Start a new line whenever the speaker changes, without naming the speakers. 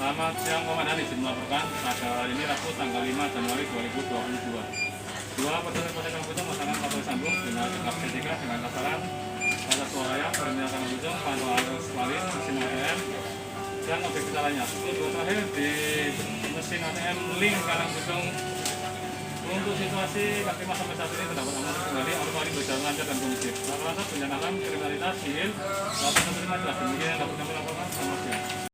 Selamat siang Komandan, izin melaporkan pada ini Rabu tanggal 5 Januari 2022. Dua personil Polsek Bujong melaksanakan patroli sambung dengan tingkat C3 dengan sasaran batas Suaraya, Terminal Karang Bujong, pantau arus Malin, mesin ATM, dan objek vital lainnya. Tujuan terakhir di mesin ATM Link Karang Bujong. Untuk situasi kaki masa sampai saat ini terdapat aman kembali, arus lalu berjalan lancar dan kondusif. Rata-rata bencana alam, kriminalitas, nihil, laporan terima jelas. Demikian yang dapat kami laporkan. Selamat siang.